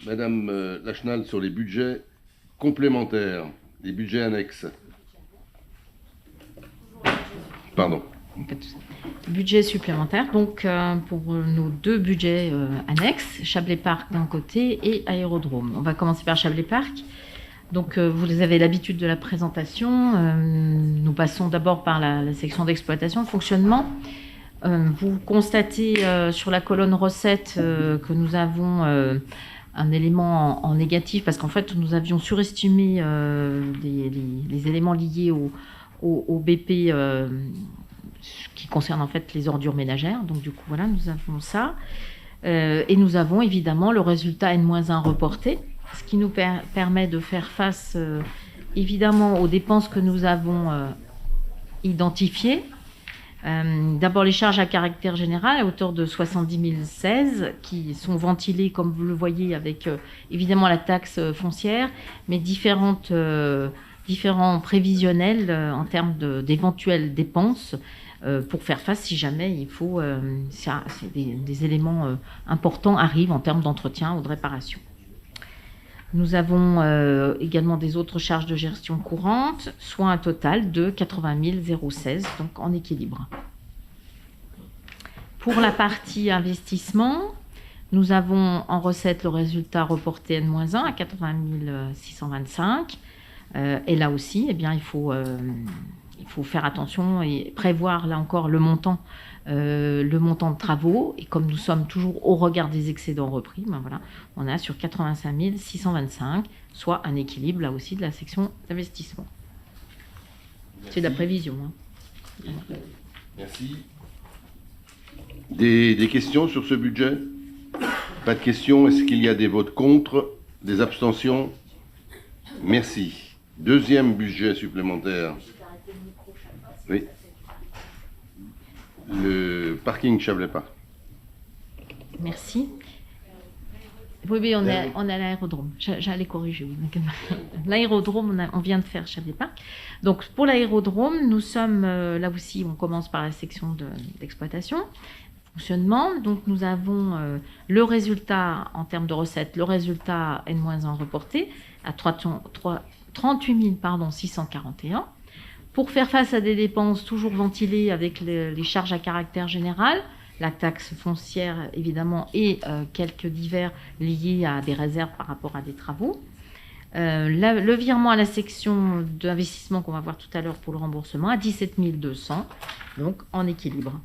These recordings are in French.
Madame Lachenal, sur les budgets complémentaires, les budgets annexes. Pardon. Budget supplémentaire, donc pour nos deux budgets annexes, Chablais Parc d'un côté et Aérodrome. On va commencer par Chablais Parc. Donc vous avez l'habitude de la présentation. Nous passons d'abord par la section d'exploitation, fonctionnement. Vous constatez sur la colonne recettes que nous avons un élément en négatif parce qu'en fait nous avions surestimé les éléments liés au BP qui concerne en fait les ordures ménagères. Donc du coup voilà, nous avons ça. Et nous avons évidemment le résultat N-1 reporté, ce qui nous permet de faire face évidemment aux dépenses que nous avons identifiées. D'abord les charges à caractère général à hauteur de 70 016 qui sont ventilées comme vous le voyez avec évidemment la taxe foncière, mais différents prévisionnels en termes d'éventuelles dépenses pour faire face si jamais il faut des éléments importants arrivent en termes d'entretien ou de réparation. Nous avons également des autres charges de gestion courante, soit un total de 80 016, donc en équilibre. Pour la partie investissement, nous avons en recette le résultat reporté N-1 à 80 625. Et là aussi, eh bien, il faut faire attention et prévoir là encore le montant de travaux. Et comme nous sommes toujours au regard des excédents repris, ben voilà, on a sur 85 625, soit un équilibre là aussi de la section d'investissement. C'est de la prévision. Hein. Merci. Des questions sur ce budget? Pas de questions. Est-ce qu'il y a des votes contre? Des abstentions? Merci. Deuxième budget supplémentaire. Oui. Le parking Chablais Parc. Merci. Oui, on est à l'aérodrome. J'allais corriger. Oui. L'aérodrome, on vient de faire Chablais Parc. Donc, pour l'aérodrome, nous sommes là aussi, on commence par la section d'exploitation, fonctionnement. Donc, nous avons le résultat en termes de recettes, le résultat N-1 reporté à 38 641. Pour faire face à des dépenses toujours ventilées avec les charges à caractère général, la taxe foncière évidemment et quelques divers liés à des réserves par rapport à des travaux. Le virement à la section d'investissement qu'on va voir tout à l'heure pour le remboursement à 17 200, donc en équilibre.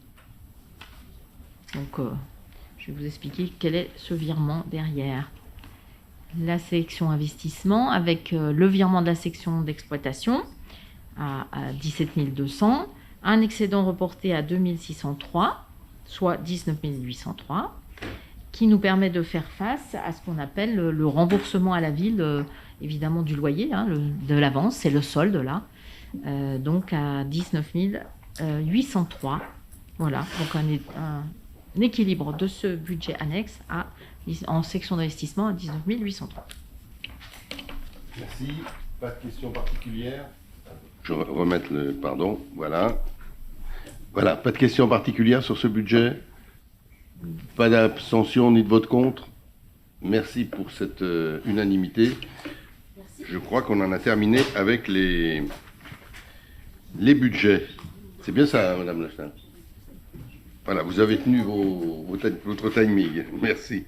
Donc je vais vous expliquer quel est ce virement derrière. La section investissement avec le virement de la section d'exploitation à 17 200, un excédent reporté à 2603, soit 19 803, qui nous permet de faire face à ce qu'on appelle le remboursement à la ville, évidemment du loyer, hein, de l'avance, c'est le solde là, donc à 19 803. Voilà, donc un équilibre de ce budget annexe en section d'investissement à 19 803. Merci. Pas de questions particulières? Je vais remettre le... Pardon, voilà. Voilà, pas de questions particulières sur ce budget? Pas d'abstention ni de vote contre? Merci pour cette unanimité. Merci. Je crois qu'on en a terminé avec les budgets. C'est bien ça, Madame Lachenal? Voilà, vous avez tenu votre timing. Merci.